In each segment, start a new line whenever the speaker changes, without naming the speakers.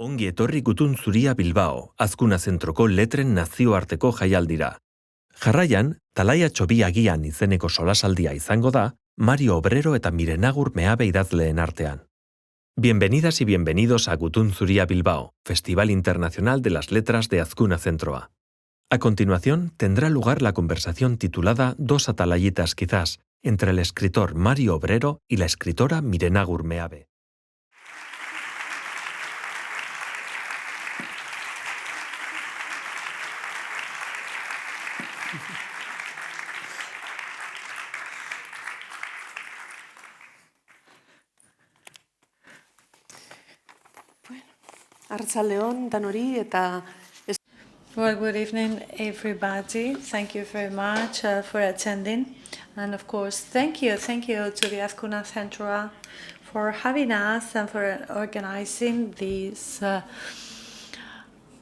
Ongi etorri Gutun Zuria Bilbao, Azkuna Zentroko letren nazioarteko jaialdira. Jarraian, Talaia Txobi Agian izeneko solasaldia izango da, Mario Obrero eta Miren Agur Meabe idazleen artean. Bienvenidas y bienvenidos a Gutun Zuria Bilbao, Festival Internacional de las Letras de Azkuna Zentroa. A continuación, tendrá lugar la conversación titulada Dos atalayitas quizás, entre el escritor Mario Obrero y la escritora Miren Agur Meabe.
Arratsaldeon danori eta
Well, good evening, everybody. Thank you very much for attending. And of course, thank you to the Azkuna Zentroa for having us and for organizing this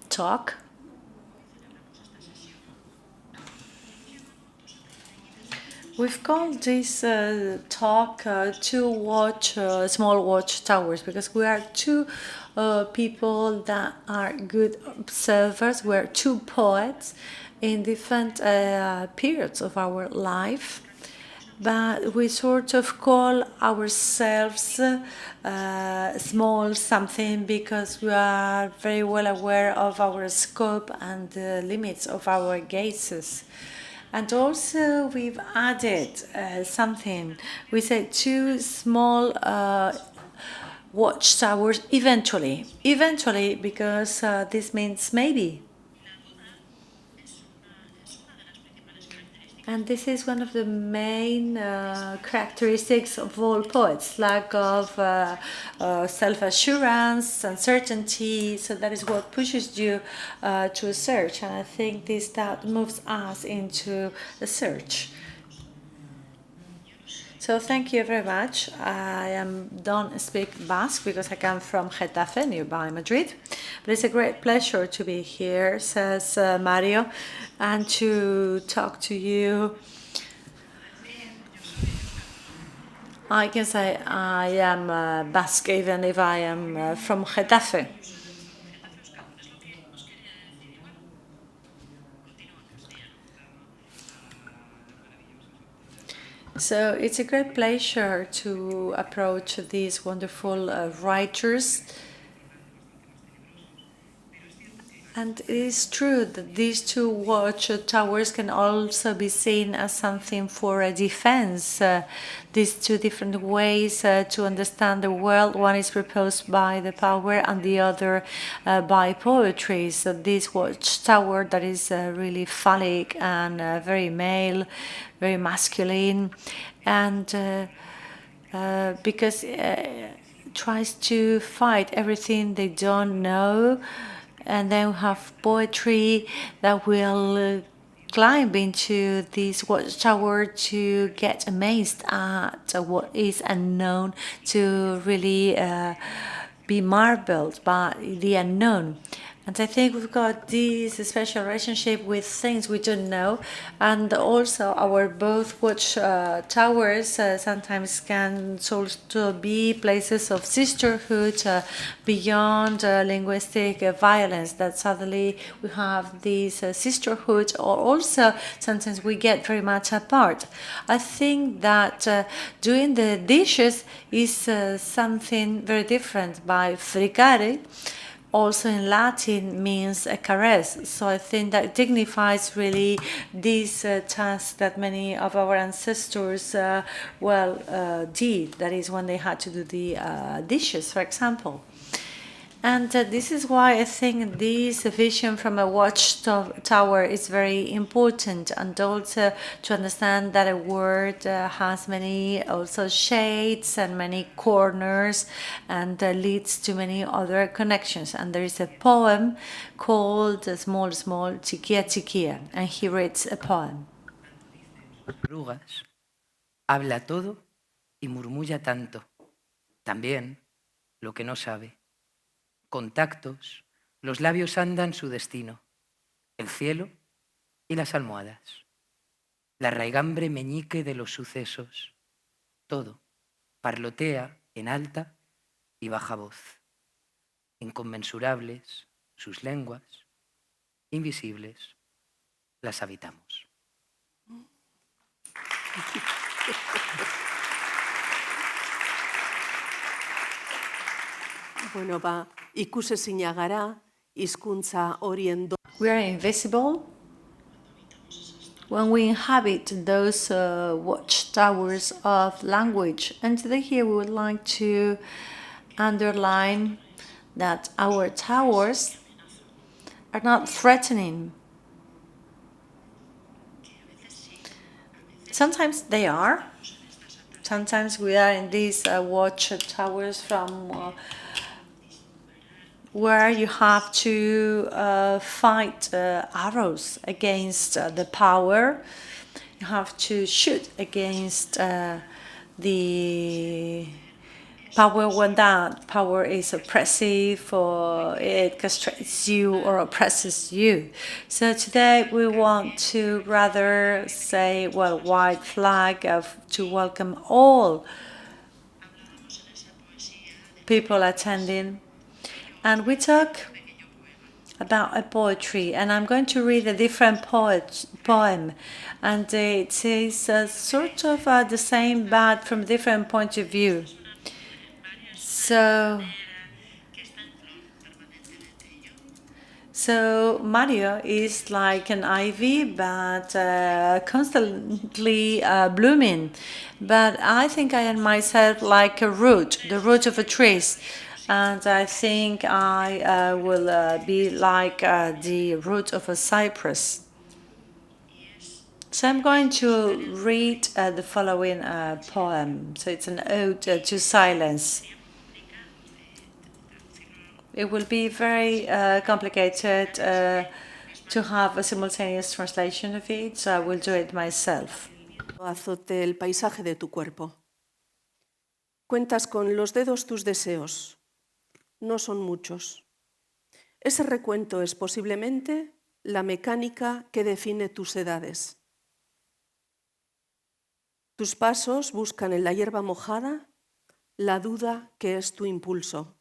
talk. We've called this talk small watch towers because we are two people that are good observers. We're two poets in different periods of our life, but we sort of call ourselves small something because we are very well aware of our scope and the limits of our gazes. And also we've added something. We said two small watchtowers eventually because this means maybe. And this is one of the main characteristics of all poets, lack of self-assurance, uncertainty. So that is what pushes you to a search. And I think that moves us into a search. So thank you very much. I don't speak Basque because I come from Getafe, nearby Madrid. But it's a great pleasure to be here, says Mario, and to talk to you. I can say I am Basque even if I am from Getafe. So it's a great pleasure to approach these wonderful writers. And it is true that these two watch towers can also be seen as something for a defense. These two different ways to understand the world. One is proposed by the power and the other by poetry. So this watchtower that is really phallic and very male, very masculine, and because tries to fight everything they don't know. And then we have poetry that will climb into this watchtower to get amazed at what is unknown, to really be marveled by the unknown. And I think we've got this special relationship with things we don't know, and also our both watch towers sometimes can also be places of sisterhood beyond linguistic violence, that suddenly we have this sisterhood, or also sometimes we get very much apart. I think that doing the dishes is something very different. By fricare, also in Latin means a caress. So I think that dignifies really this task that many of our ancestors did. That is when they had to do the dishes, for example. And this is why I think this vision from a watchtower is very important, and also to understand that a word has many also shades and many corners and leads to many other connections. And there is a poem called Small Small Chiquia Chiquia, and he reads a poem.
Arrugas, habla todo y murmulla tanto, también lo que no sabe. Contactos, los labios andan su destino, el cielo y las almohadas, la raigambre meñique de los sucesos, todo parlotea en alta y baja voz. inconmensurables, sus lenguas, invisibles, las habitamos.
Bueno, ikusezina gara, hizkuntza horien
We are invisible when we inhabit those watchtowers of language. And today here we would like to underline that our towers are not threatening. Sometimes they are. Sometimes we are in these watchtowers from where you have to fight arrows against the power. You have to shoot against the power when that power is oppressive or it castrates you or oppresses you. So today we want to rather say, well, white flag to welcome all people attending. And we talk about a poetry, and I'm going to read a different poem, and it is sort of the same but from a different point of view. So Mario is like an ivy, but constantly blooming. But I think I am myself like a root, the root of a tree. And I think I will be like the root of a cypress. So I'm going to read the following poem. So it's an ode to silence. It will be very complicated to have a simultaneous translation of it, so I will do it myself.
azote el paisaje de tu cuerpo. Cuentas con los dedos tus deseos. No son muchos. Ese recuento es posiblemente la mecánica que define tus edades. Tus pasos buscan en la hierba mojada la duda que es tu impulso.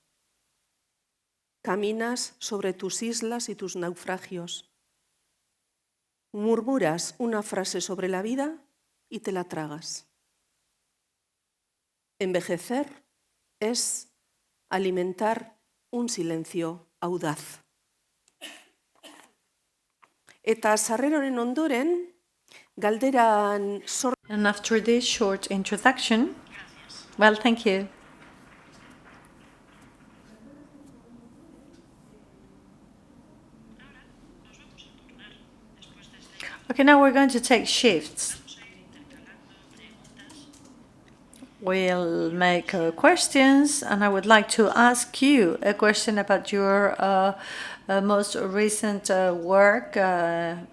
Caminas sobre tus islas y tus naufragios. Murmuras una frase sobre la vida y te la tragas. Envejecer es alimentar un silencio audaz. Eta sarreroren ondoren, galderan
And after this short introduction, well, thank you. Okay, now we're going to take shifts. We'll make questions, and I would like to ask you a question about your most recent work,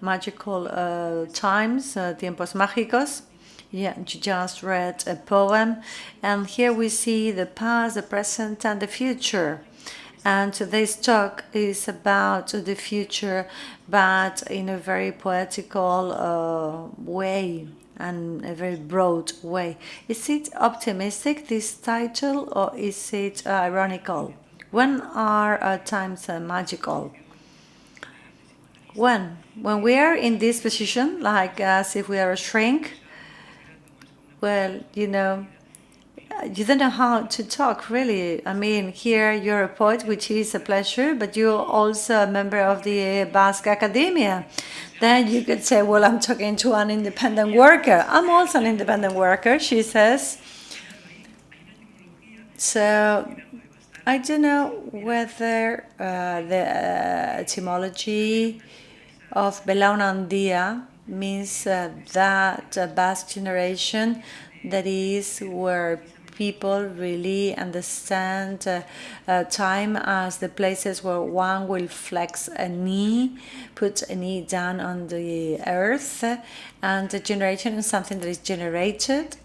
Magical Times, Tiempos Mágicos. Yeah, you just read a poem, and here we see the past, the present, and the future. And today's talk is about the future, but in a very poetical way and a very broad way. Is it optimistic, this title, or is it ironical? When are times magical? When we are in this position, like as if we are a shrink, well, you know, you don't know how to talk, really. I mean, here you're a poet, which is a pleasure, but you're also a member of the Basque Academia. Then you could say, well, I'm talking to an independent worker. I'm also an independent worker, she says. So I don't know whether the etymology of Belaunaldia means that Basque generation, that is where people really understand time as the places where one will flex a knee, put a knee down on the earth, and the generation is something that is generated.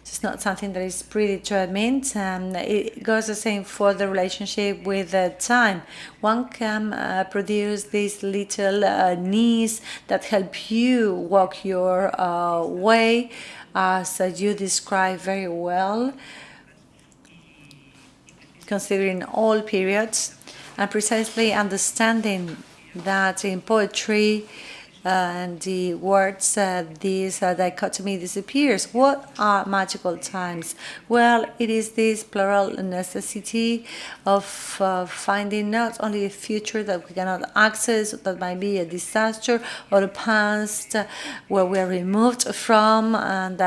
It's not something that is predetermined. It goes the same for the relationship with time. One can produce these little knees that help you walk your way, as you describe very well, considering all periods. and precisely understanding that in poetry and the words, this dichotomy disappears. What are magical times? Well, it is this plural necessity of finding not only a future that we cannot access, that might be a disaster, or a past where we are removed from and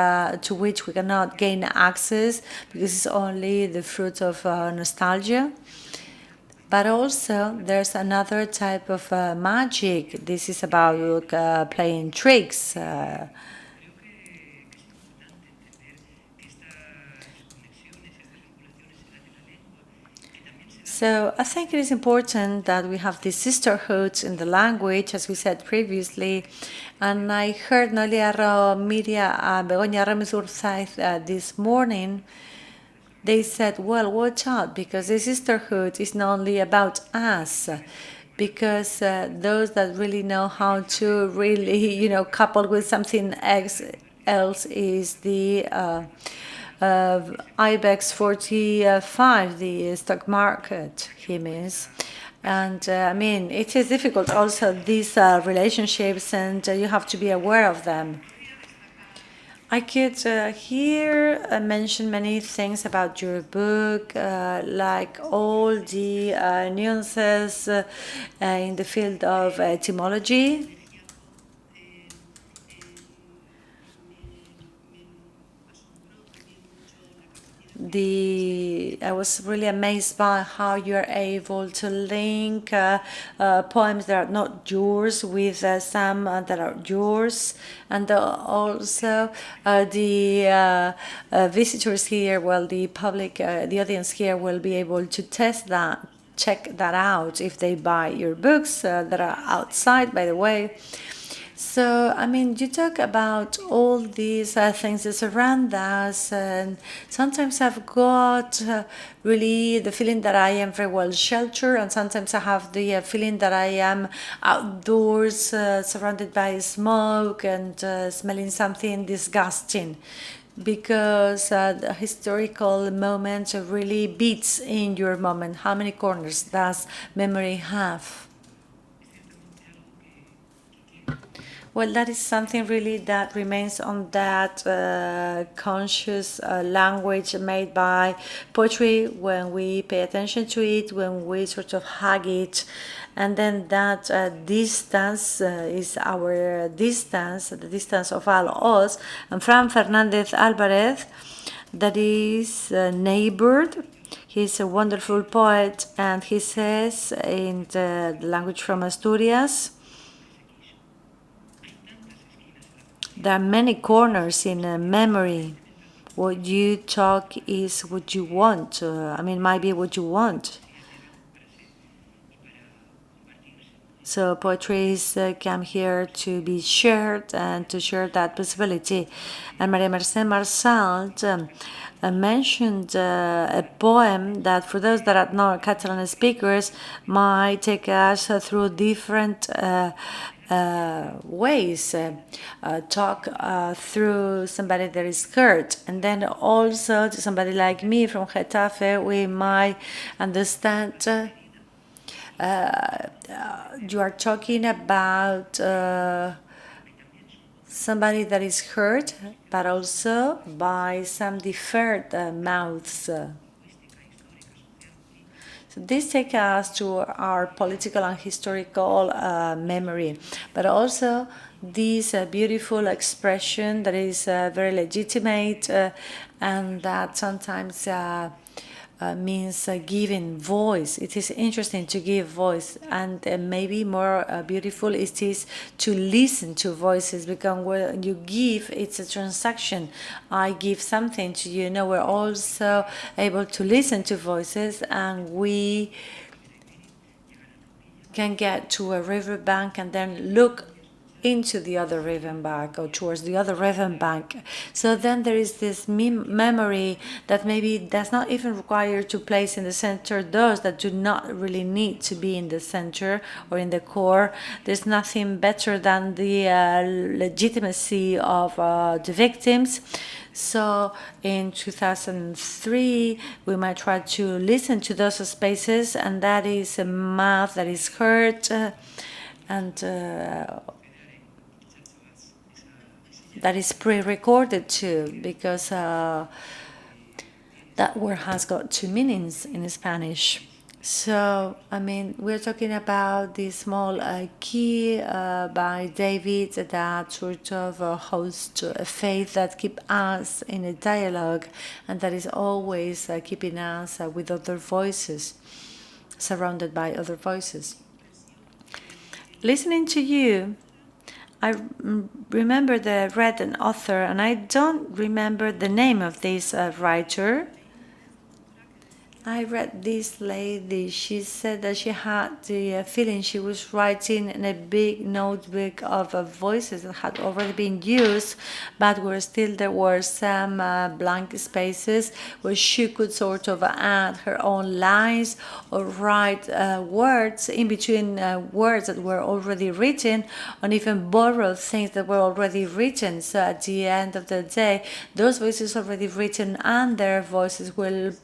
to which we cannot gain access because it's only the fruit of nostalgia. But also, there's another type of magic. This is about playing tricks. So I think it is important that we have these sisterhoods in the language, as we said previously. And I heard Noelia Miria and Begoña Ramezurza this morning. They said, well, watch out, because the sisterhood is not only about us, because those that really know how to really, couple with something else is the IBEX 45, the stock market, he means. And I mean, it is difficult also, these relationships, and you have to be aware of them. I could here mention many things about your book, like all the nuances in the field of etymology. I was really amazed by how you're able to link poems that are not yours with some that are yours, and also the visitors here, well, the public, the audience here will be able to test that, check that out if they buy your books that are outside, by the way. So, I mean, you talk about all these things that surround us, and sometimes I've got really the feeling that I am very well sheltered, and sometimes I have the feeling that I am outdoors, surrounded by smoke and smelling something disgusting, because the historical moment really beats in your moment. How many corners does memory have? Well, that is something really that remains on that conscious language made by poetry when we pay attention to it, when we sort of hug it. And then that distance is our distance, the distance of all us. And Fran Fernandez Alvarez, that is neighbored. He's a wonderful poet, and he says in the language from Asturias, there are many corners in a memory. What you talk is what you want. Might be what you want. So poetry is come here to be shared and to share that possibility. And Maria Mercè Marçal mentioned a poem that, for those that are not Catalan speakers, might take us through different ways. Talk through somebody that is hurt, and then also to somebody like me from Getafe, we might understand you are talking about somebody that is hurt, but also by some deferred mouths. So this takes us to our political and historical memory, but also this beautiful expression that is very legitimate and that sometimes means giving voice. It is interesting to give voice, and maybe more beautiful it is to listen to voices, because when you give, it's a transaction. I give something to you. Now we're also able to listen to voices, and we can get to a riverbank and then look into the other river bank or towards the other river bank. So then there is this memory that maybe does not even require to place in the center those that do not really need to be in the center or in the core. There's nothing better than the legitimacy of the victims. So in 2003, we might try to listen to those spaces, and that is a mouth that is hurt and that is pre-recorded too, because that word has got two meanings in Spanish. So, I mean, we're talking about the small key by David that sort of hosts a faith that keeps us in a dialogue and that is always keeping us with other voices, surrounded by other voices. Listening to you, I remember read an author, and I don't remember the name of this writer. I read this lady, she said that she had the feeling she was writing in a big notebook of voices that had already been used, but where still there were some blank spaces where she could sort of add her own lines or write words in between words that were already written, and even borrow things that were already written. So at the end of the day, those voices already written and their voices will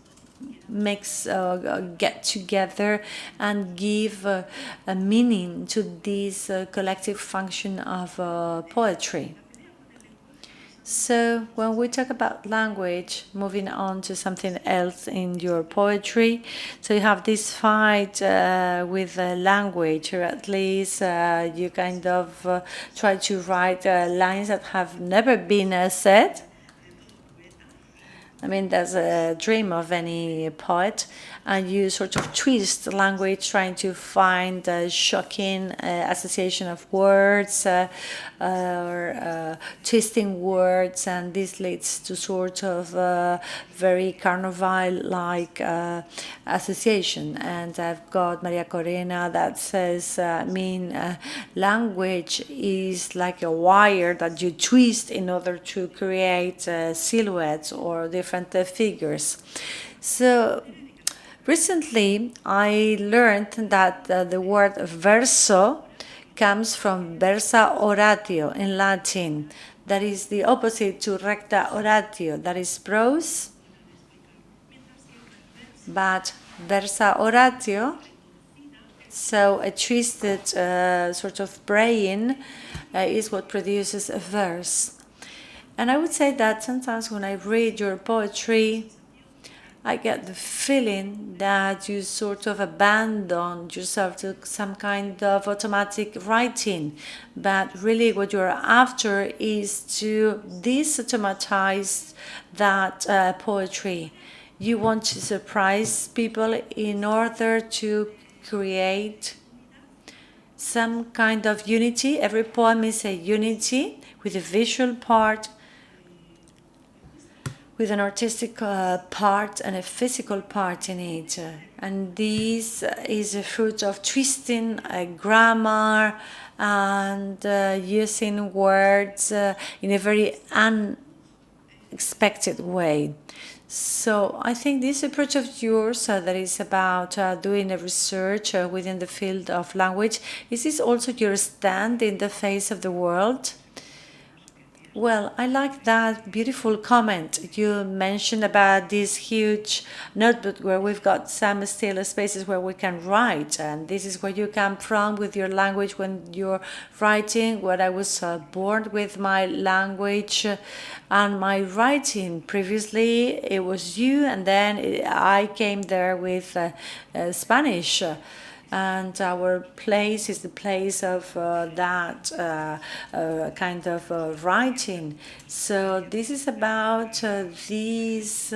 get together and give a meaning to this collective function of poetry. So when we talk about language, moving on to something else in your poetry, so you have this fight with language, or at least you kind of try to write lines that have never been said. I mean, that's a dream of any poet, and you sort of twist language, trying to find a shocking association of words or twisting words, and this leads to sort of very carnival-like association. And I've got Maria Corina that says, language is like a wire that you twist in order to create silhouettes or different figures. So recently I learned that the word verso comes from versa oratio in Latin. That is the opposite to recta oratio, that is prose. But versa oratio, so a twisted sort of brain, is what produces a verse. And I would say that sometimes when I read your poetry, I get the feeling that you sort of abandon yourself to some kind of automatic writing. But really what you're after is to desautomatize that poetry. You want to surprise people in order to create some kind of unity. Every poem is a unity with a visual part, with an artistic part and a physical part in it. And this is a fruit of twisting grammar and using words in a very unexpected way. So I think this approach of yours that is about doing a research within the field of language, is this also your stand in the face of the world? Well, I like that beautiful comment you mentioned about this huge notebook where we've got some still spaces where we can write. And this is where you come from with your language when you're writing. Where I was born with my language and my writing. Previously, it was you, and then I came there with Spanish. And our place is the place of that kind of writing. So this is about these,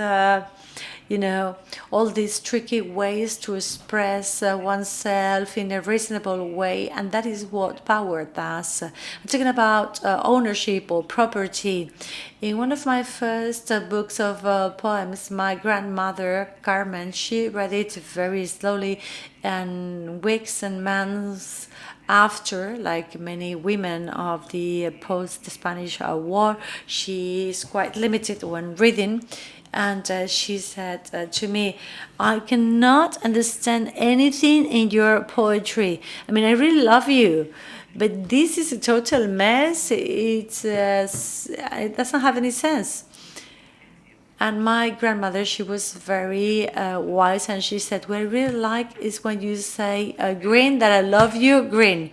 all these tricky ways to express oneself in a reasonable way, and that is what power does. I'm talking about ownership or property. In one of my first books of poems, my grandmother, Carmen, she read it very slowly, and weeks and months after, like many women of the post-Spanish War, she is quite limited when reading. And she said to me, I cannot understand anything in your poetry. I mean, I really love you, but this is a total mess. It doesn't have any sense. And my grandmother, she was very wise, and she said, what I really like is when you say, green, that I love you, green.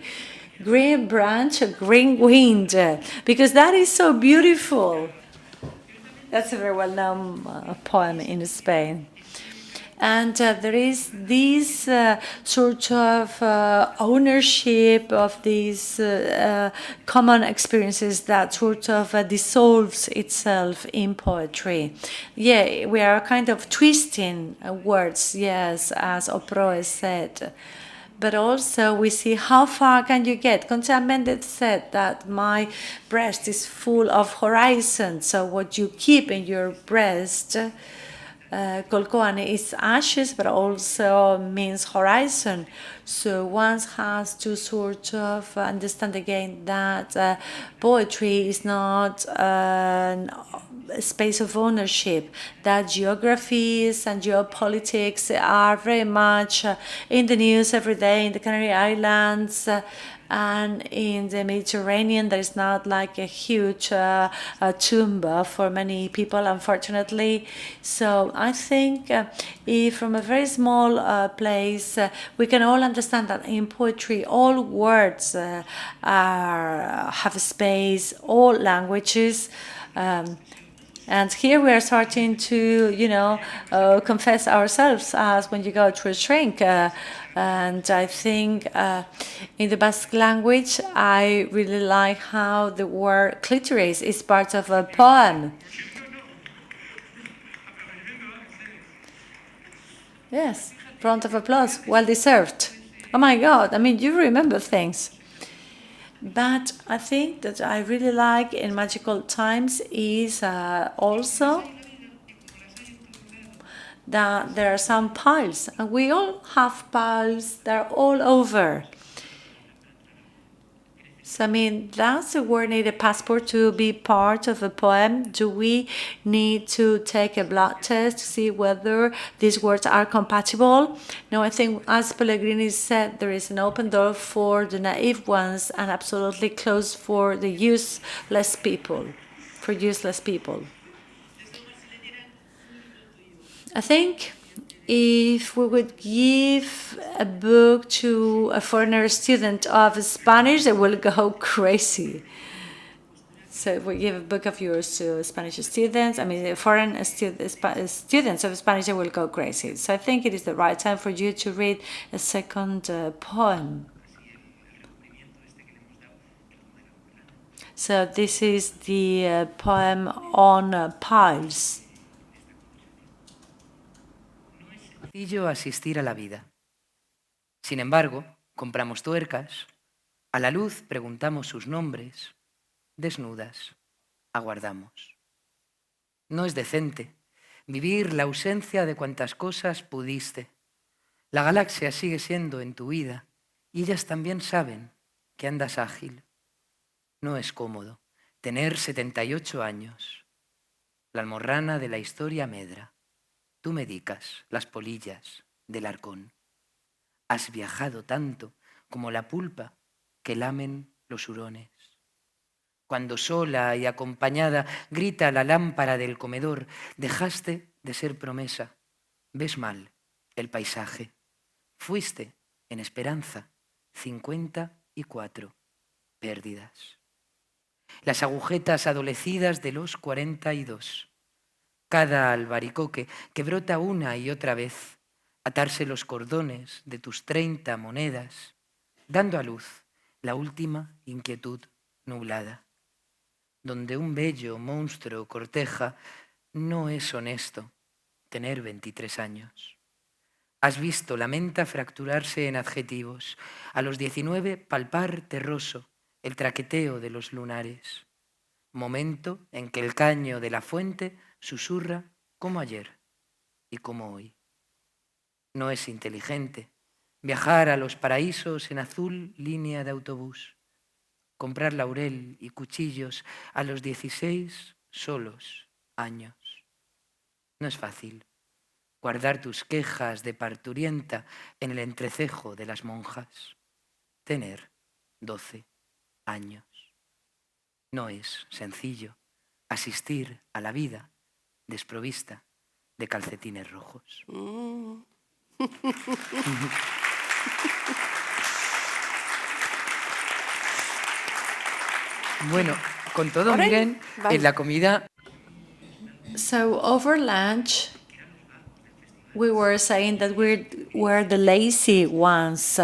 Green branch, green wind, because that is so beautiful. That's a very well-known poem in Spain. And there is this sort of ownership of these common experiences that sort of dissolves itself in poetry. Yeah, we are kind of twisting words, yes, as Obrero said. But also we see how far can you get. Concha Mendez said that my breast is full of horizons. So what you keep in your breast, Colcoane is ashes, but also means horizon. So one has to sort of understand again that poetry is not a space of ownership, that geographies and geopolitics are very much in the news every day in the Canary Islands, and in the Mediterranean there is not like a huge tomb for many people, unfortunately. So I think if from a very small place we can all understand that in poetry all words have a space, all languages. And here we are starting to, confess ourselves as when you go to a shrink. And I think in the Basque language, I really like how the word clitoris is part of a poem. Yes, round of applause, well deserved. Oh my God, I mean, you remember things. But I think that I really like in Magical Times is also that there are some piles, and we all have piles, they're all over. So, I mean, does the word need a passport to be part of a poem? Do we need to take a blood test to see whether these words are compatible? No, I think, as Pellegrini said, there is an open door for the naive ones and absolutely closed for the useless people, I think if we would give a book to a foreigner student of Spanish, they will go crazy. So if we give a book of yours to Spanish students, I mean foreign students of Spanish, they will go crazy. So I think it is the right time for you to read a second poem. So this is the poem on piles.
Sencillo asistir a la vida. Sin embargo, compramos tuercas, a la luz preguntamos sus nombres, desnudas, aguardamos. No es decente vivir la ausencia de cuantas cosas pudiste. La galaxia sigue siendo en tu vida y ellas también saben que andas ágil. No es cómodo tener 78 años. La almorrana de la historia medra. Tú medicas las polillas del arcón. Has viajado tanto como la pulpa que lamen los hurones. Cuando sola y acompañada grita la lámpara del comedor, dejaste de ser promesa. Ves mal el paisaje. Fuiste, en esperanza, 54 pérdidas. Las agujetas adolecidas de los 42. Cada albaricoque que brota una y otra vez, atarse los cordones de tus 30 monedas, dando a luz la última inquietud nublada. Donde un bello monstruo corteja, no es honesto tener 23 años. Has visto la menta fracturarse en adjetivos, a los 19 palpar terroso el traqueteo de los lunares. Momento en que el caño de la fuente susurra como ayer y como hoy. No es inteligente viajar a los paraísos en azul línea de autobús, comprar laurel y cuchillos a los 16 solos años. No es fácil guardar tus quejas de parturienta en el entrecejo de las monjas. Tener 12 años. No es sencillo asistir a la vida desprovista de calcetines rojos. Bueno, con todo, Miren, en la comida...
So over lunch, we were saying that we're the lazy ones.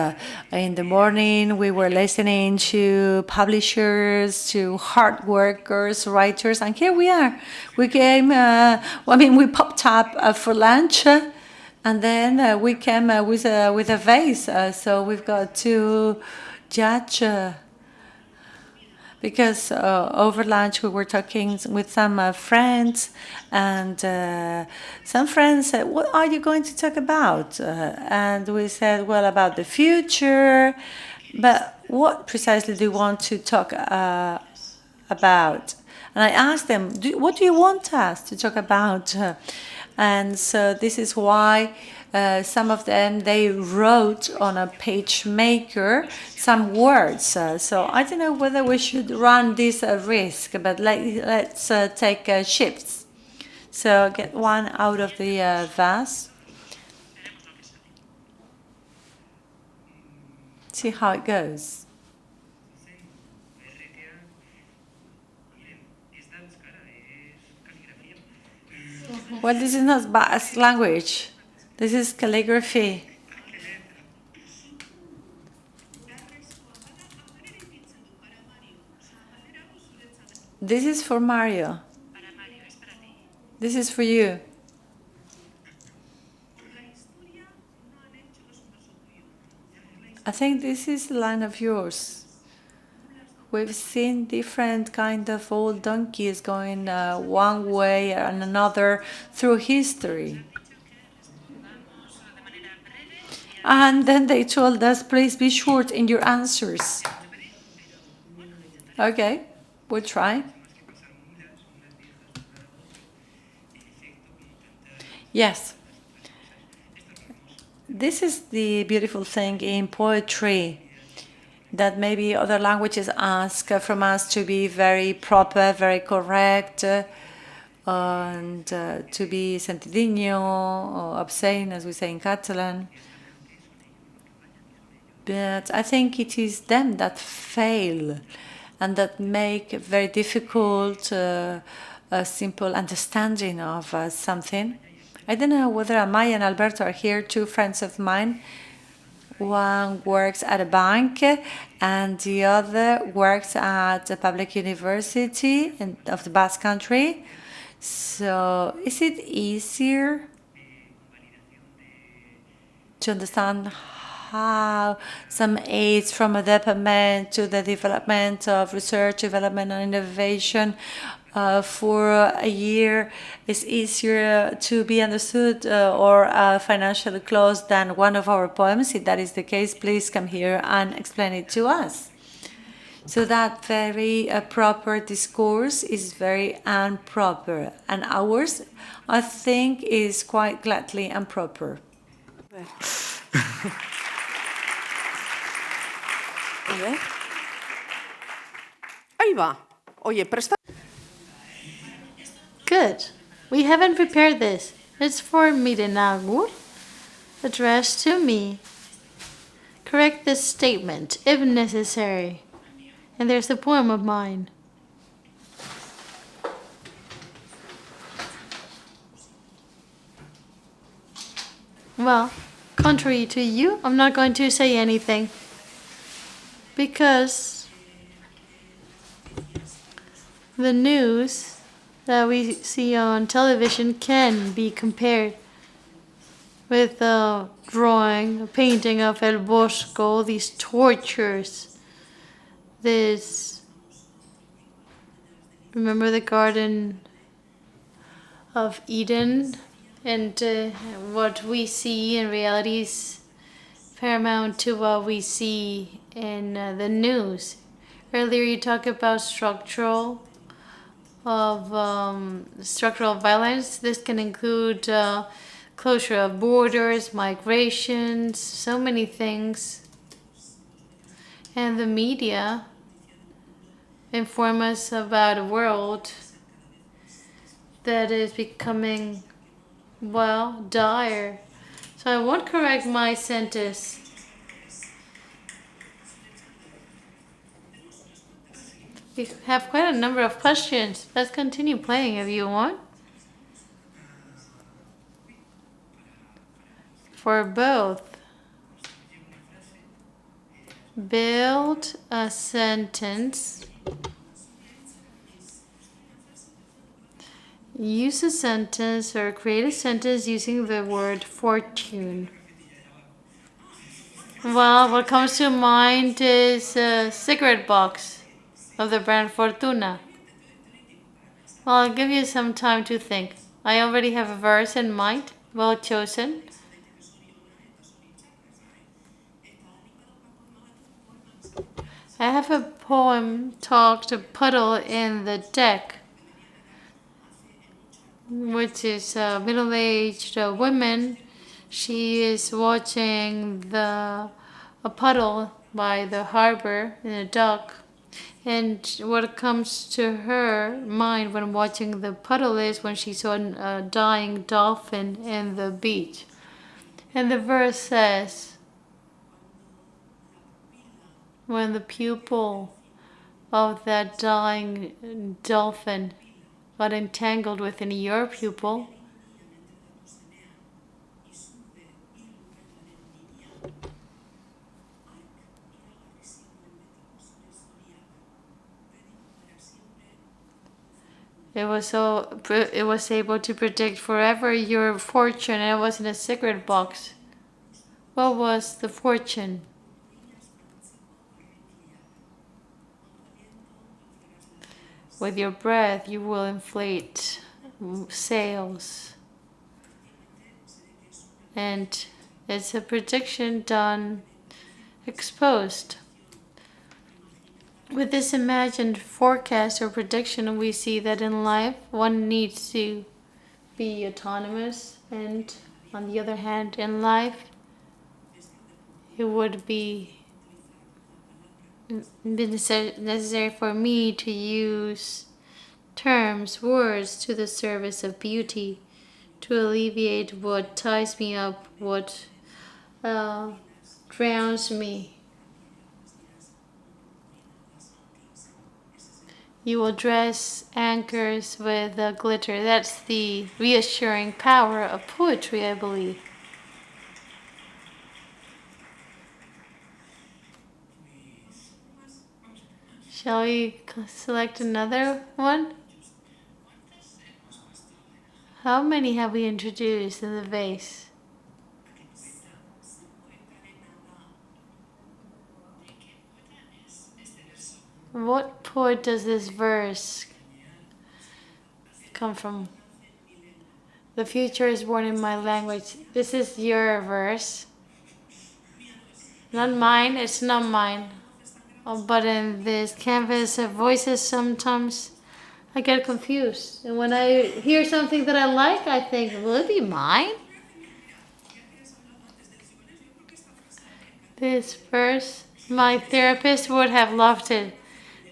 In the morning, we were listening to publishers, to hard workers, writers, and here we are. We came, we popped up for lunch, and then we came with a vase. So we've got to judge. Because over lunch we were talking with some friends, and some friends said, "What are you going to talk about?" And we said, "Well, about the future, but what precisely do you want to talk about?" And I asked them, "What do you want us to talk about?" And so this is why some of them, they wrote on a page maker some words. So I don't know whether we should run this risk, but let's take shifts. So get one out of the vase. See how it goes. Well, this is not Basque language. This is calligraphy. This is for Mario. This is for you. I think this is a line of yours. We've seen different kind of old donkeys going one way and another through history. And then they told us, please be short in your answers. Okay, we'll try. Yes. This is the beautiful thing in poetry, that maybe other languages ask from us to be very proper, very correct, and to be sentidinho or obscene, as we say in Catalan. But I think it is them that fail and that make very difficult a simple understanding of something. I don't know whether Amaya and Alberto are here, two friends of mine. One works at a bank and the other works at a public university of the Basque Country. So is it easier to understand how some aids from a department to the development of research, development and innovation for a year is easier to be understood or financially closed than one of our poems? If that is the case, please come here and explain it to us. So that very proper discourse is very improper, and ours, I think, is quite gladly improper.
A ver. Ahí va. Oye, presta.
Good. We haven't prepared this. It's for Miren Agur, addressed to me. Correct this statement, if necessary. And there's a poem of mine. Well, contrary to you, I'm not going to say anything. Because the news that we see on television can be compared with a drawing, a painting of El Bosco, these tortures, this, remember the Garden of Eden, and what we see in reality is paramount to what we see in the news. Earlier, you talked about structural violence. This can include closure of borders, migrations, so many things. And the media inform us about a world that is becoming, well, dire. So I won't correct my sentence. We have quite a number of questions. Let's continue playing if you want. For both. Build a sentence. Use a sentence or create a sentence using the word fortune. Well, what comes to mind is a cigarette box of the brand Fortuna. Well, I'll give you some time to think. I already have a verse in mind, well chosen. I have a poem talked a puddle in the deck, which is a middle-aged woman. She is watching a puddle by the harbor in a dock. And what comes to her mind when watching the puddle is when she saw a dying dolphin in the beach. And the verse says, when the pupil of that dying dolphin got entangled within your pupil, it was able to predict forever your fortune, and it was in a cigarette box. What was the fortune? With your breath, you will inflate sails. And it's a prediction done exposed. With this imagined forecast or prediction, we see that in life, one needs to be autonomous, and on the other hand, in life, it would be necessary for me to use terms, words to the service of beauty, to alleviate what ties me up, what drowns me. You will dress anchors with glitter. That's the reassuring power of poetry, I believe. Shall we select another one? How many have we introduced in the vase? What poet does this verse come from? The future is born in my language. This is your verse. Not mine, it's not mine. But in this canvas of voices, sometimes I get confused. And when I hear something that I like, I think, will it be mine? This verse, my therapist would have loved it.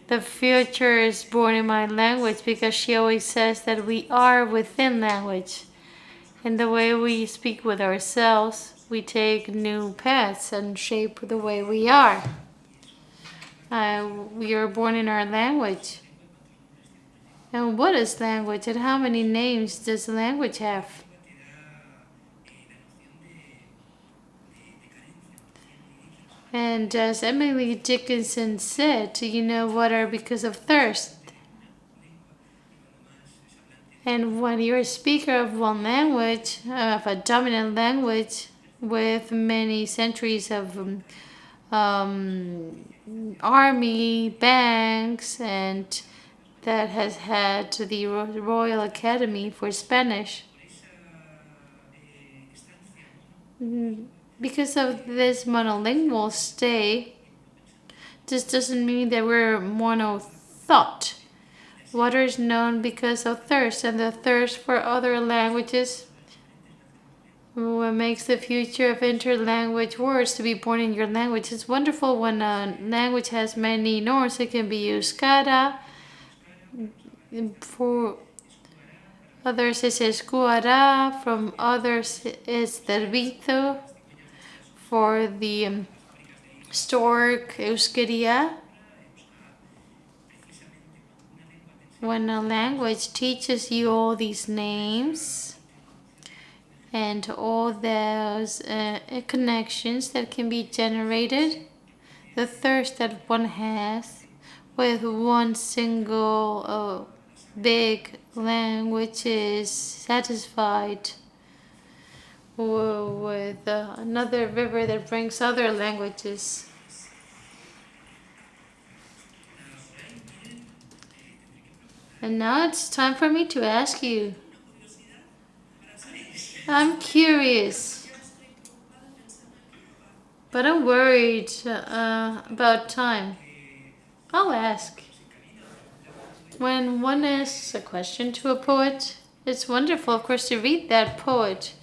The future is born in my language, because she always says that we are within language. And the way we speak with ourselves, we take new paths and shape the way we are. We are born in our language. And what is language, and how many names does language have? And as Emily Dickinson said, you know water because of thirst. And when you're a speaker of one language, of a dominant language with many centuries of army, banks, and that has had the Royal Academy for Spanish. because of this monolingual state, this doesn't mean that we're mono-thought. Water is known because of thirst, and the thirst for other languages what makes the future of interlanguage words to be born in your language. It's wonderful when a language has many norms. It can be euskara. For others it's escuara. From others it's servizo. For the stork, euskeria. When a language teaches you all these names and all those connections that can be generated, the thirst that one has with one single big language is satisfied with another river that brings other languages. And now it's time for me to ask you. I'm curious, but I'm worried about time. I'll ask. When one asks a question to a poet, it's wonderful, of course, to read that poet.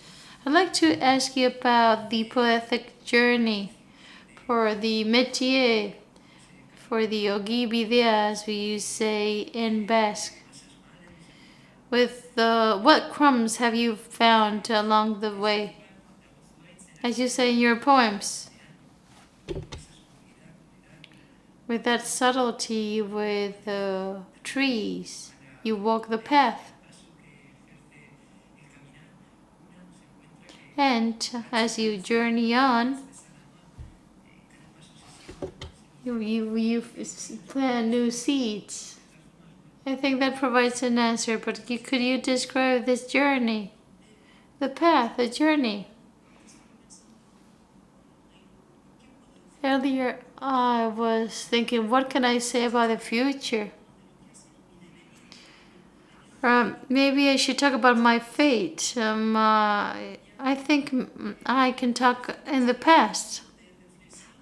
I'd like to ask you about the poetic journey for the métier, for the ogibidea, as we say in Basque. With what crumbs have you found along the way, as you say in your poems? With that subtlety, with trees, you walk the path. And as you journey on, you plant new seeds. I think that provides an answer, but could you describe this journey? The path, the journey. Earlier, I was thinking, what can I say about the future? Maybe I should talk about my fate. I think I can talk in the past.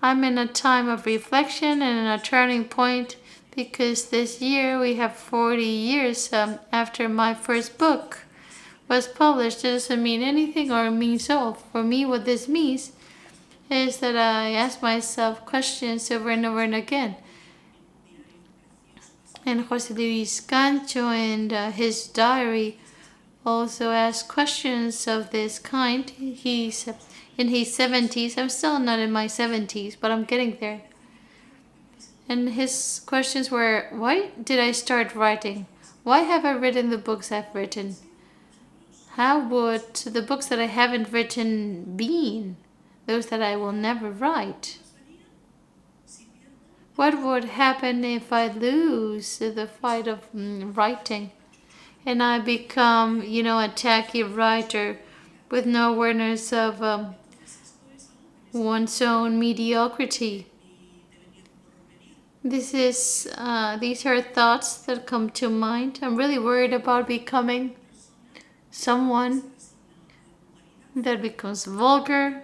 I'm in a time of reflection and a turning point because this year we have 40 years after my first book was published. It doesn't mean anything or mean so. For me, what this means is that I ask myself questions over and over and again. And José Luis Cancho and his diary also asked questions of this kind. He's in his 70s. I'm still not in my 70s, but I'm getting there. And his questions were, why did I start writing? Why have I written the books I've written? How would the books that I haven't written be? Those that I will never write? What would happen if I lose the fight of writing and I become, a tacky writer with no awareness of one's own mediocrity? These are thoughts that come to mind. I'm really worried about becoming someone that becomes vulgar.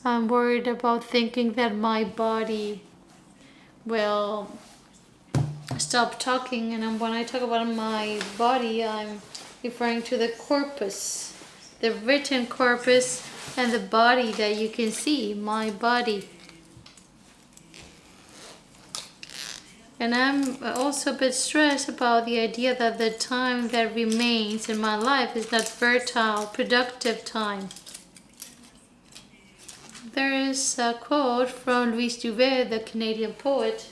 I'm worried about thinking that my body will stop talking, and when I talk about my body, I'm referring to the corpus, the written corpus, and the body that you can see, my body. And I'm also a bit stressed about the idea that the time that remains in my life is not fertile, productive time. There is a quote from Louise Dubé, the Canadian poet,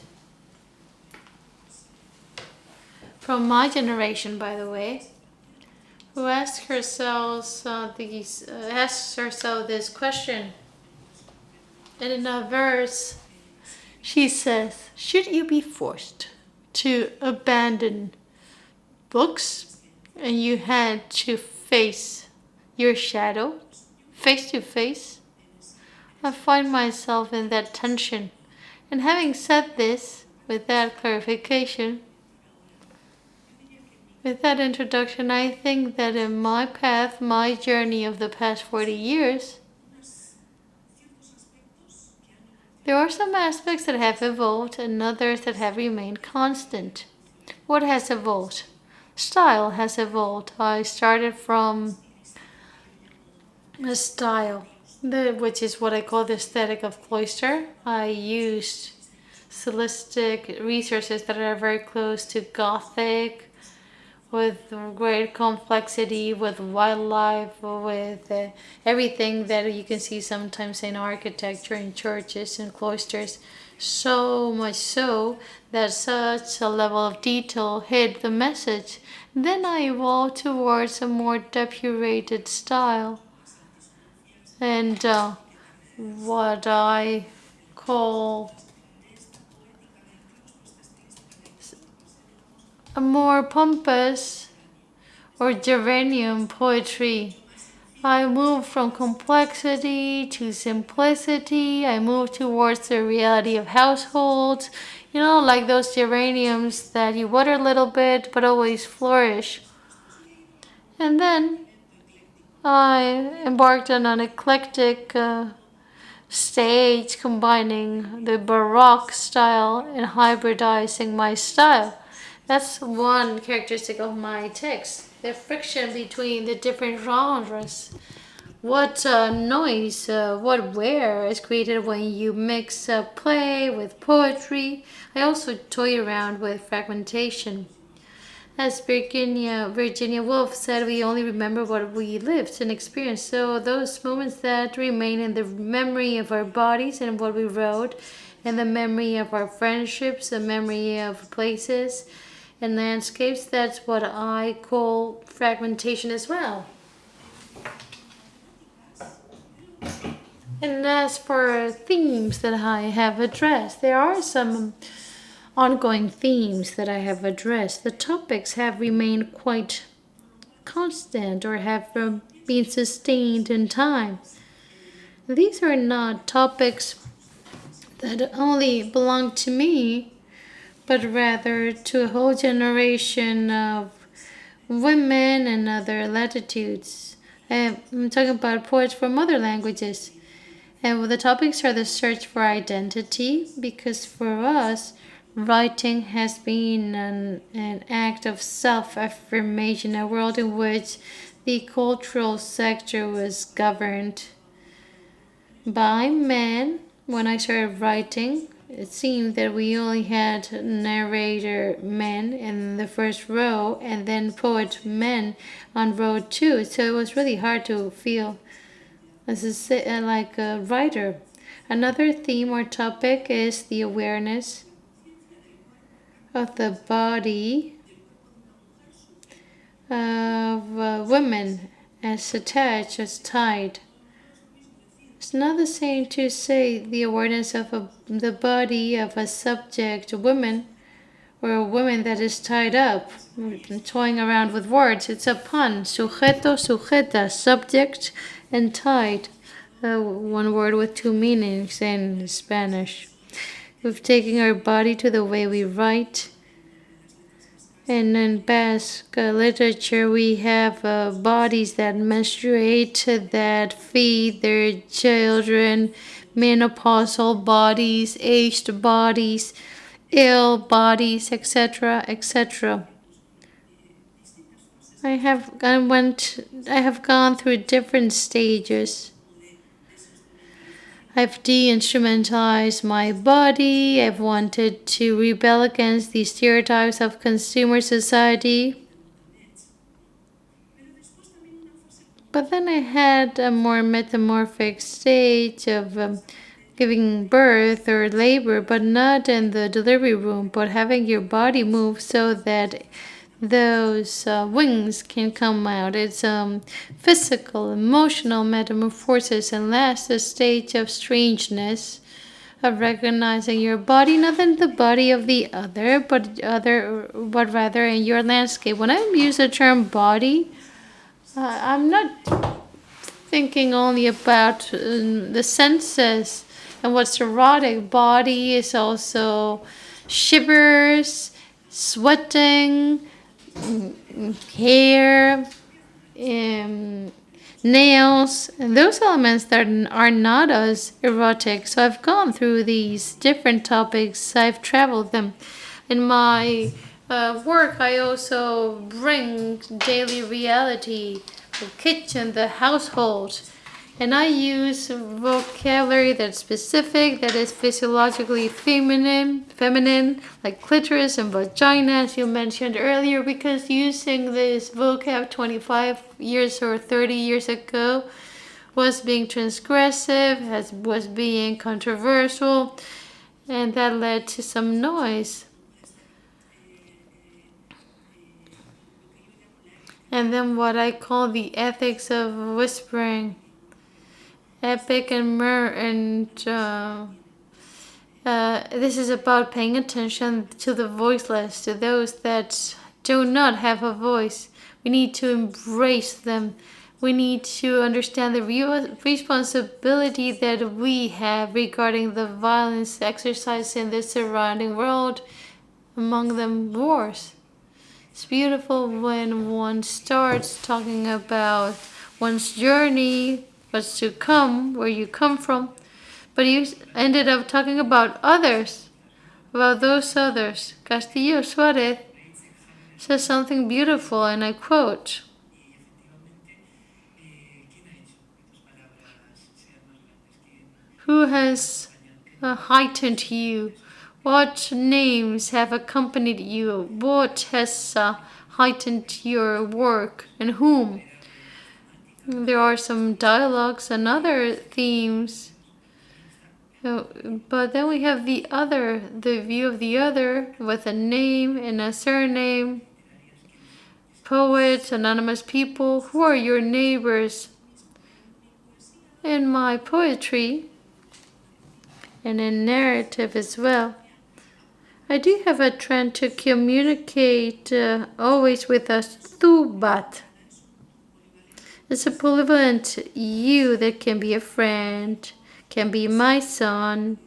from my generation, by the way, who asks herself this question. And in a verse, she says, should you be forced to abandon books and you had to face your shadow face to face? I find myself in that tension. And having said this, with that clarification, with that introduction, I think that in my path, my journey of the past 40 years, There are some aspects that have evolved and others that have remained constant. What has evolved? Style has evolved. I started from a style, which is what I call the aesthetic of cloister. I used stylistic resources that are very close to Gothic, with great complexity, with wildlife, with everything that you can see sometimes in architecture, in churches and cloisters. So much so that such a level of detail hid the message. Then I evolved towards a more depurated style and what I call a more pompous or geranium poetry. I move from complexity to simplicity. I move towards the reality of households. You know, like those geraniums that you water a little bit but always flourish. And then I embarked on an eclectic stage combining the Baroque style and hybridizing my style. That's one characteristic of my text, the friction between the different genres. What noise, what wear is created when you mix play with poetry. I also toy around with fragmentation. As Virginia Woolf said, we only remember what we lived and experienced. So those moments that remain in the memory of our bodies and what we wrote, and the memory of our friendships, the memory of places and landscapes, that's what I call fragmentation as well. And as for themes that I have addressed, there are some ongoing themes that I have addressed. The topics have remained quite constant or have been sustained in time. These are not topics that only belong to me, but rather to a whole generation of women and other latitudes. I'm talking about poets from other languages. And the topics are the search for identity, because for us, writing has been an act of self-affirmation, a world in which the cultural sector was governed by men. When I started writing, it seemed that we only had narrator men in the first row and then poet men on row 2. So it was really hard to feel like a writer. Another theme or topic is the awareness of the body of women as attached, as tied. It's not the same to say the awareness of the body of a subject, a woman, or a woman that is tied up, toying around with words. It's a pun. Sujeto, sujeta, subject, and tied. One word with two meanings in Spanish. We've taken our body to the way we write. And in Basque literature, we have bodies that menstruate, that feed their children, menopausal bodies, aged bodies, ill bodies, etc., etc. I have gone through different stages. I've de-instrumentalized my body. I've wanted to rebel against the stereotypes of consumer society. But then I had a more metamorphic stage of giving birth or labor, but not in the delivery room, but having your body move so that those wings can come out. It's physical, emotional metamorphosis, and last, the stage of strangeness, of recognizing your body, not in the body of the other, but rather in your landscape. When I use the term body, I'm not thinking only about the senses and what's erotic. Body is also shivers, sweating, hair, nails, and those elements that are not as erotic. So I've gone through these different topics, I've traveled them. In my work, I also bring daily reality, the kitchen, the household, and I use vocabulary that's specific, that is physiologically feminine, like clitoris and vagina, as you mentioned earlier, because using this vocab 25 years or 30 years ago was being transgressive, was being controversial, and that led to some noise. And then what I call the ethics of whispering. Epic and this is about paying attention to the voiceless, to those that do not have a voice. We need to embrace them. We need to understand the responsibility that we have regarding the violence exercised in the surrounding world, among them wars. It's beautiful when one starts talking about one's journey, what's to come, where you come from, but you ended up talking about others, about those others. Castillo Suarez says something beautiful, and I quote, "Who has heightened you? What names have accompanied you? What has heightened your work, and whom?" There are some dialogues and other themes. But then we have the view of the other with a name and a surname. Poets, anonymous people, who are your neighbors? In my poetry, and in narrative as well, I do have a trend to communicate always with a stubat. It's a polyvalent you that can be a friend, can be my son,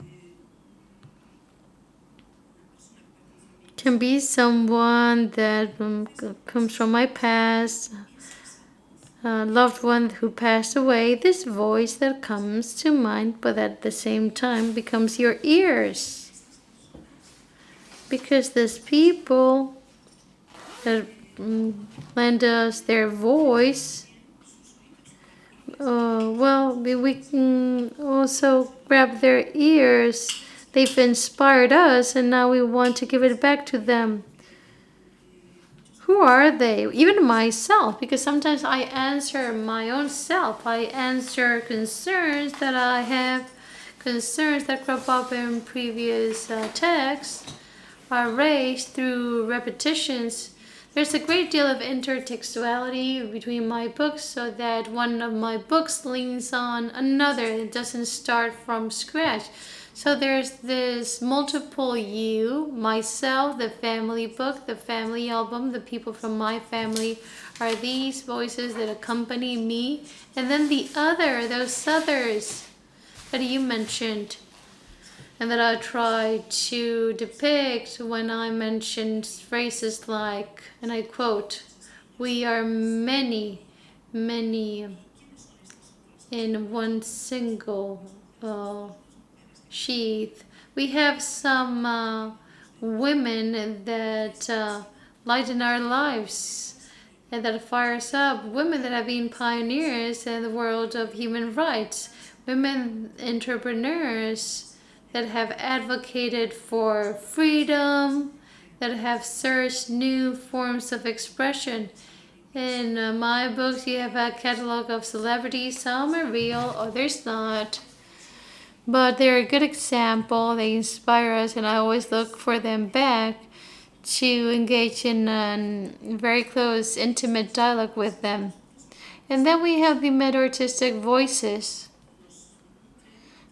can be someone that comes from my past, a loved one who passed away. This voice that comes to mind, but at the same time becomes your ears. Because these people that lend us their voice, we can also grab their ears. They've inspired us, and now we want to give it back to them. Who are they? Even myself, because sometimes I answer my own self. I answer concerns that I have, concerns that crop up in previous texts, are raised through repetitions. There's a great deal of intertextuality between my books, so that one of my books leans on another. It doesn't start from scratch. So there's this multiple you, myself, the family book, the family album, the people from my family are these voices that accompany me. And then the other, those others that you mentioned, and that I try to depict when I mentioned phrases like, and I quote, "We are many, many in one single sheath." We have some women that lighten our lives and that fire us up. Women that have been pioneers in the world of human rights. Women entrepreneurs that have advocated for freedom, that have searched new forms of expression. In my books, you have a catalog of celebrities. Some are real, others not. But they're a good example. They inspire us, and I always look for them back to engage in a very close, intimate dialogue with them. And then we have the meta-artistic voices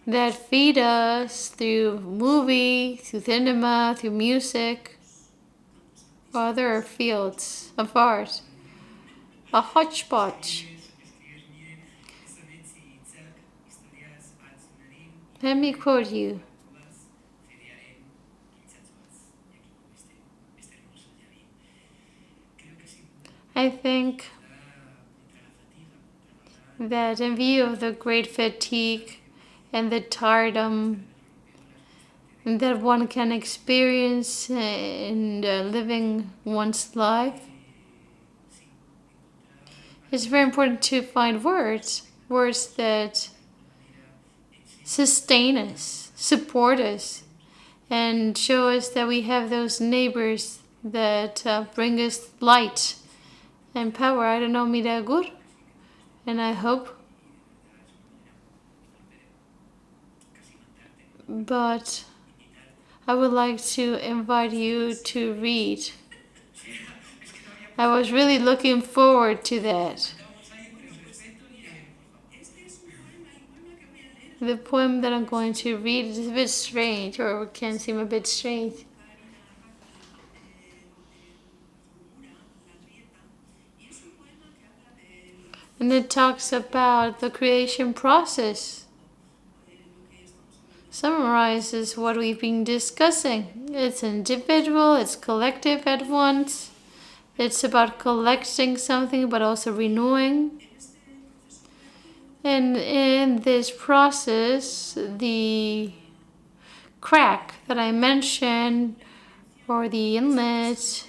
that feed us through movie, through cinema, through music, or other fields of art. A hodgepodge. Let me quote you. I think that in view of the great fatigue and the tiredom that one can experience in living one's life, it's very important to find words that sustain us, support us, and show us that we have those neighbors that bring us light and power. I don't know, Miren Agur, and I hope. But I would like to invite you to read. I was really looking forward to that. The poem that I'm going to read is a bit strange, or can seem a bit strange. And it talks about the creation process. Summarizes what we've been discussing. It's individual, it's collective at once. It's about collecting something but also renewing. And in this process, the crack that I mentioned, or the inlet,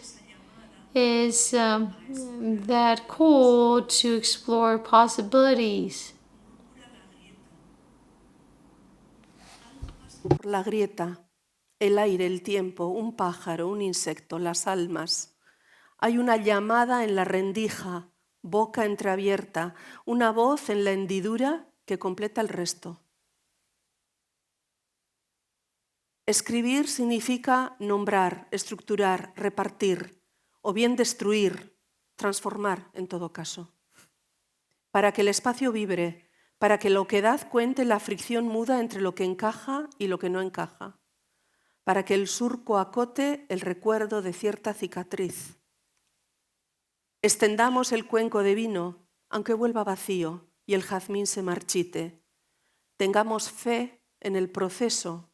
is that call to explore possibilities.
Por la grieta, el aire, el tiempo, un pájaro, un insecto, las almas. Hay una llamada en la rendija, boca entreabierta, una voz en la hendidura que completa el resto. Escribir significa nombrar, estructurar, repartir, o bien destruir, transformar en todo caso. Para que el espacio vibre, para que la oquedad cuente la fricción muda entre lo que encaja y lo que no encaja, para que el surco acote el recuerdo de cierta cicatriz. Extendamos el cuenco de vino, aunque vuelva vacío y el jazmín se marchite. Tengamos fe en el proceso,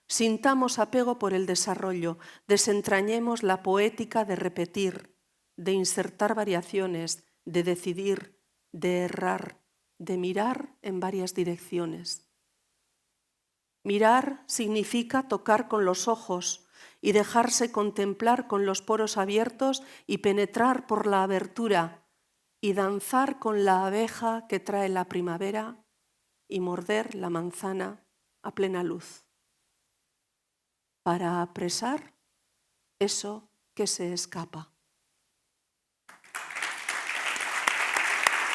sintamos apego por el desarrollo, desentrañemos la poética de repetir, de insertar variaciones, de decidir, de errar, de mirar en varias direcciones. Mirar significa tocar con los ojos y dejarse contemplar con los poros abiertos y penetrar por la abertura y danzar con la abeja que trae la primavera y morder la manzana a plena luz. Para apresar eso que se escapa.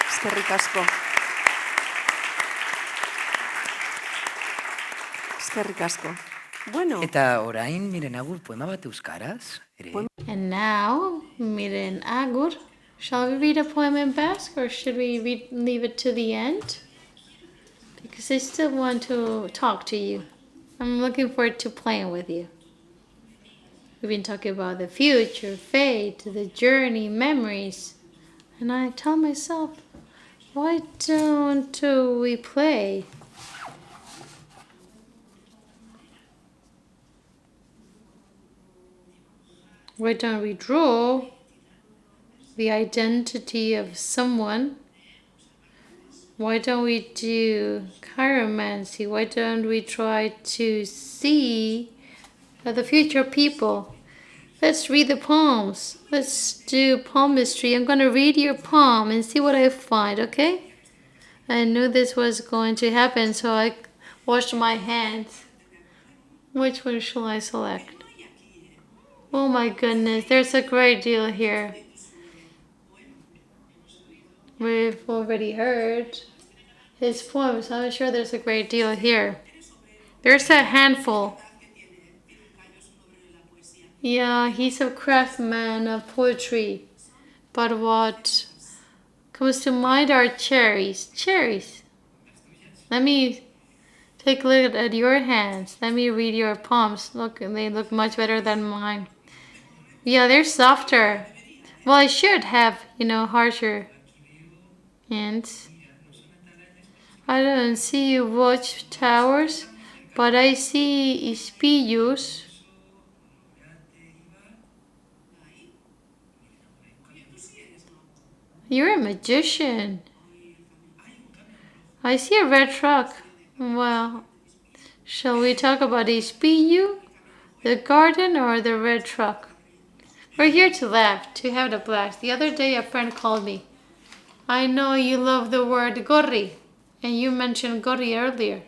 Eskerrik asko. Eskerrik asko. Bueno.
Eta orain Miren Agur poema bat euskaraz, ere?
And now, Miren Agur, shall we read a poem in Basque, or should we leave it to the end? Because I still want to talk to you. I'm looking forward to playing with you. We've been talking about the future, fate, the journey, memories. And I tell myself, why don't we play? Why don't we draw the identity of someone? Why don't we do chiromancy? Why don't we try to see the future people? Let's read the poems. Let's do palmistry. I'm going to read your palm and see what I find, okay? I knew this was going to happen, so I washed my hands. Which one shall I select? Oh my goodness, there's a great deal here. We've already heard his poems. I'm sure there's a great deal here. There's a handful. Yeah, he's a craftsman of poetry. But what comes to mind are cherries. Cherries. Let me take a look at your hands. Let me read your palms. Look, they look much better than mine. Yeah, they're softer. Well, I should have, harsher hands. I don't see watchtowers, but I see espillos. You're a magician. I see a red truck. Well, shall we talk about HBU, the garden, or the red truck? We're here to laugh, to have a blast. The other day a friend called me. I know you love the word gorri, and you mentioned gorri earlier.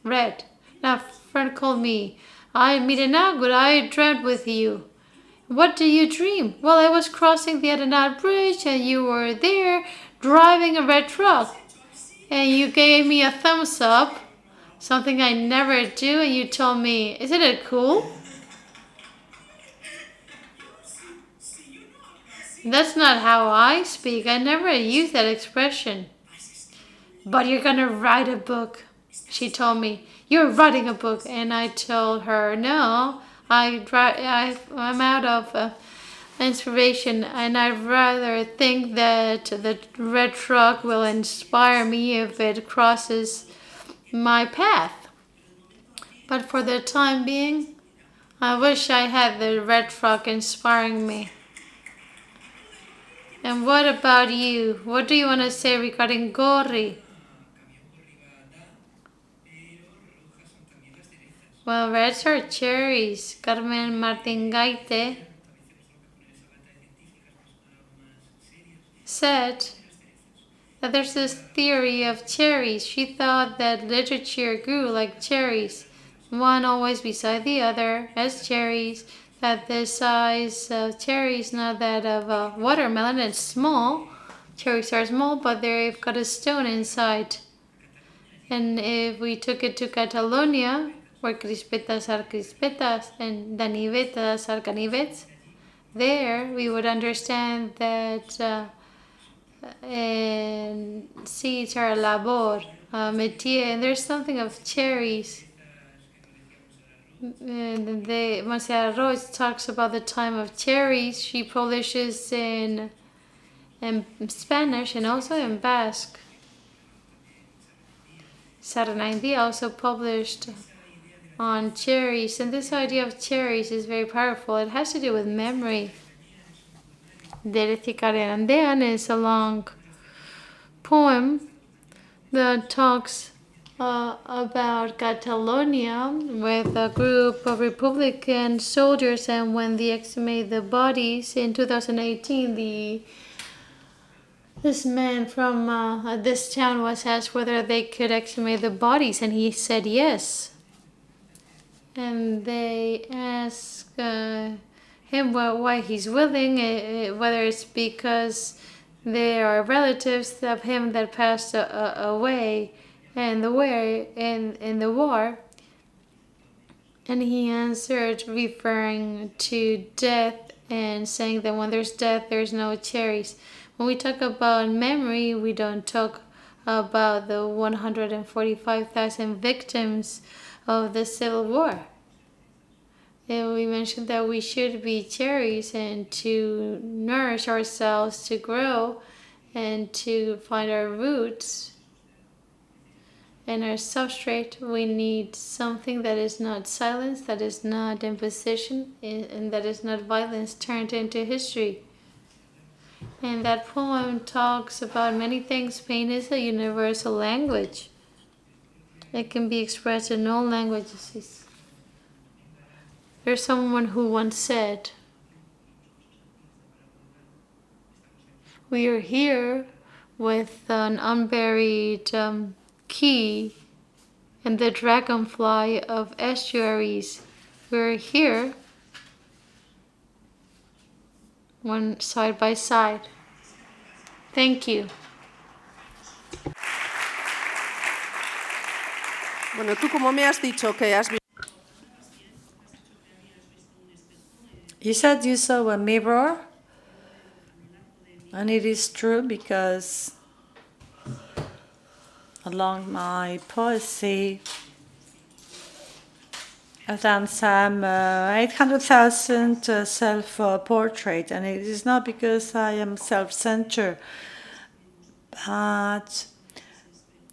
Red. Now, a friend called me. Miren Agur, I dreamt with you. What do you dream? Well, I was crossing the Arenal Bridge, and you were there driving a red truck. And you gave me a thumbs up, something I never do, and you told me, isn't it cool? That's not how I speak. I never use that expression. But you're gonna write a book, she told me. You're writing a book. And I told her, no, I'm out of inspiration, and I'd rather think that the red truck will inspire me if it crosses my path. But for the time being, I wish I had the red truck inspiring me. And what about you? What do you want to say regarding Gori? Well, reds are cherries. Carmen Martingaite said that there's this theory of cherries. She thought that literature grew like cherries, one always beside the other as cherries, that the size of cherries, not that of a watermelon, is small. Cherries are small, but they've got a stone inside. And if we took it to Catalonia, where crispetas are crispetas and ganivetas are ganivets, there we would understand that and seeds are labor, métier, and there's something of cherries. And Marcia Royce talks about the time of cherries. She publishes in Spanish and also in Basque. Sarnaindi also published on cherries, and this idea of cherries is very powerful. It has to do with memory. Dereticareandean is a long poem that talks about Catalonia with a group of Republican soldiers, and when they exhumed the bodies in 2018, this man from this town was asked whether they could exhume the bodies, and he said yes. And they asked him why he's willing, whether it's because they are relatives of him that passed away in the war. And he answered, referring to death and saying that when there's death, there's no cherries. When we talk about memory, we don't talk about the 145,000 victims of the Civil War. And we mentioned that we should be cherries and to nourish ourselves, to grow and to find our roots and our substrate. We need something that is not silence, that is not imposition, and that is not violence turned into history. And that poem talks about many things. Pain is a universal language. It can be expressed in all languages. There's someone who once said, we are here with an unburied key and the dragonfly of estuaries. We're here, one side by side. Thank you.
Bueno, tú como me has dicho que has visto...
You said you saw a mirror, and it is true because along my poesy, I've done some 800,000 self-portrait, and it is not because I am self-centered, but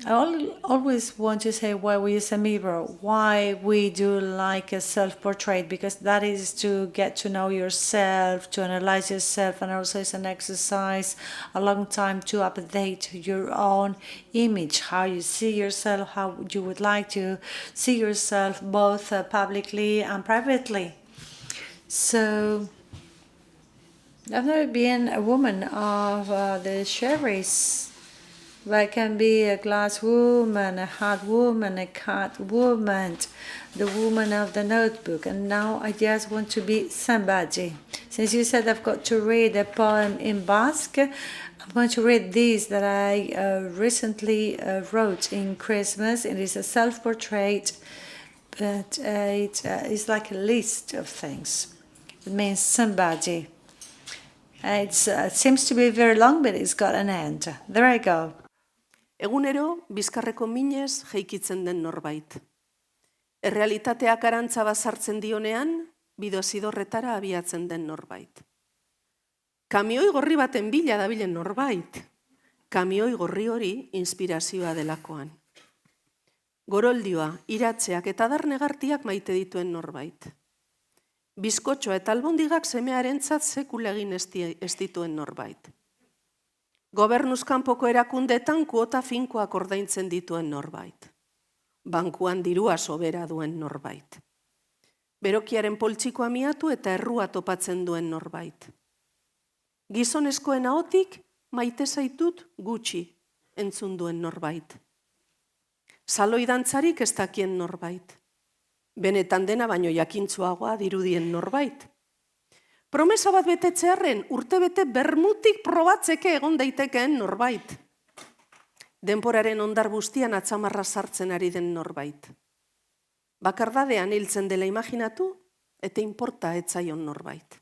always want to say why we use a mirror, why we do like a self-portrait, because that is to get to know yourself, to analyze yourself, and also it's an exercise, a long time to update your own image, how you see yourself, how you would like to see yourself both publicly and privately. So I've never been a woman of the cherries. I can be a glass woman, a heart woman, a cat woman, the woman of the notebook, and now I just want to be somebody. Since you said I've got to read a poem in Basque, I'm going to read this that I recently wrote in Christmas. It is a self-portrait, but it is like a list of things. It means somebody. It seems to be very long, but it's got an end. There I go.
Egunero, bizkarreko minez jeikitzen den norbait. Errealitateak arantza bazartzen dionean, bidozidorretara abiatzen den norbait. Kamioi gorri baten bila dabilen norbait. Kamioi gorri hori inspirazioa delakoan. Goroldioa, iratzeak eta darnegartiak maite dituen norbait. Bizkotxoa eta albondigak semearentzat sekula egin ez dituen norbait. Gobernuzkanpoko erakundeetan kuota finkoak ordaintzen dituen norbait. Bankuan dirua sobera duen norbait. Berokiaren poltsikoa miatu eta errua topatzen duen norbait. Gizonezkoen ahotik maite zaitut gutxi entzun duen norbait. Saloi dantzarik ez dakien norbait. Benetan dena baino jakintzuagoa dirudien norbait. Promesa bat betetzearren urtebete bermutik probatzeke egon daitekeen norbait. Denporaren ondar guztian atzamarra sartzen ari den norbait. Bakardadean hiltzen dela imaginatu eta inporta etzaion norbait.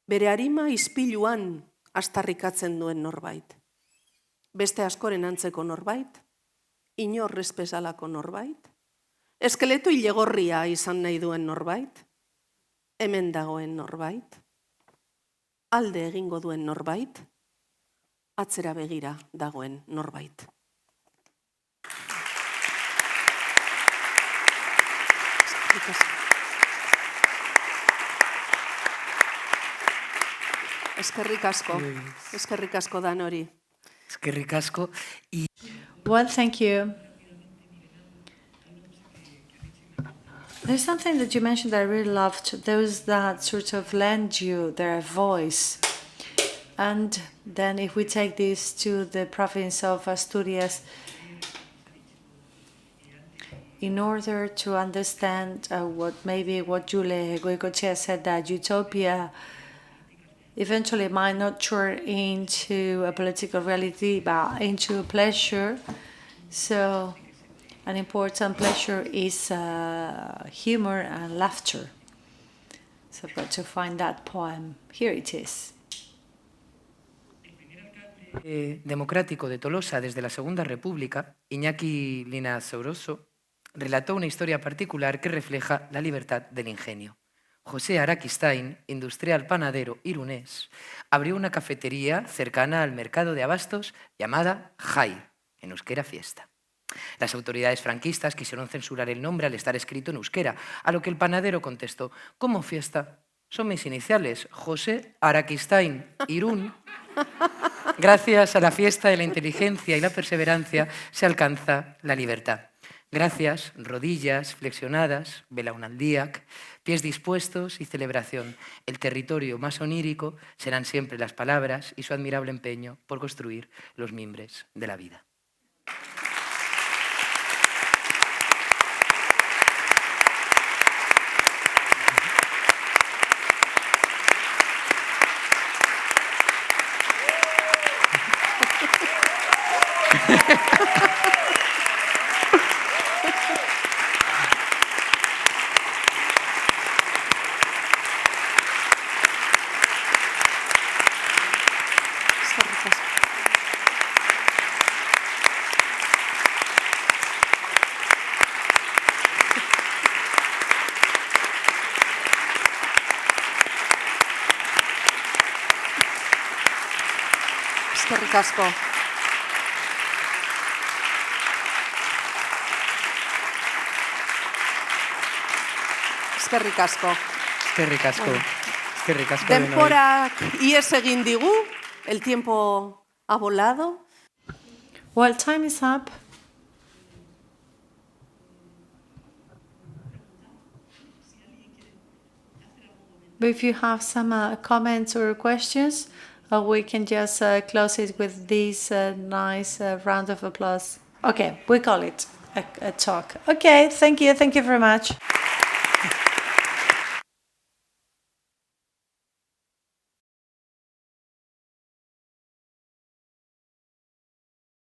Bere arima ispiluan astarrikatzen duen norbait. Beste askoren antzeko norbait, inorrez bezalako norbait, eskeleto ilegorria izan nahi duen norbait, hemen dagoen norbait, alde egingo duen norbait, atzera begira dagoen norbait. Eskerrik asko dan hori.
Eskerrik asko.
Well, thank you. There's something that you mentioned that I really loved, those that sort of lend you their voice. And then if we take this to the province of Asturias, in order to understand what Jule Goicoechea said, that utopia eventually might not turn into a political reality, but into a pleasure. So an important pleasure is humor and laughter. So I've got to find that poem. Here it is.
Democrático de Tolosa desde la Segunda República, Iñaki Linares Oroso, relató una historia particular que refleja la libertad del ingenio. José Araquistain, industrial panadero irunés, abrió una cafetería cercana al mercado de abastos llamada Jai, en euskera fiesta. Las autoridades franquistas quisieron censurar el nombre al estar escrito en euskera, a lo que el panadero contestó: ¿cómo fiesta? Son mis iniciales, José Araquistain, Irún. Gracias a la fiesta de la inteligencia y la perseverancia se alcanza la libertad. Gracias, rodillas flexionadas, belaunaldiac, pies dispuestos y celebración. El territorio más onírico serán siempre las palabras y su admirable empeño por construir los mimbres de la vida.
Eskerrik asko. Eskerrik asko.
Eskerrik asko. Eskerrik asko denoi.
Denborak ies egin digu, el tiempo ha volado.
Well, time is up. But if you have some comments or questions, we can just close it with this nice round of applause. Okay, we call it a talk. Okay, thank you very much.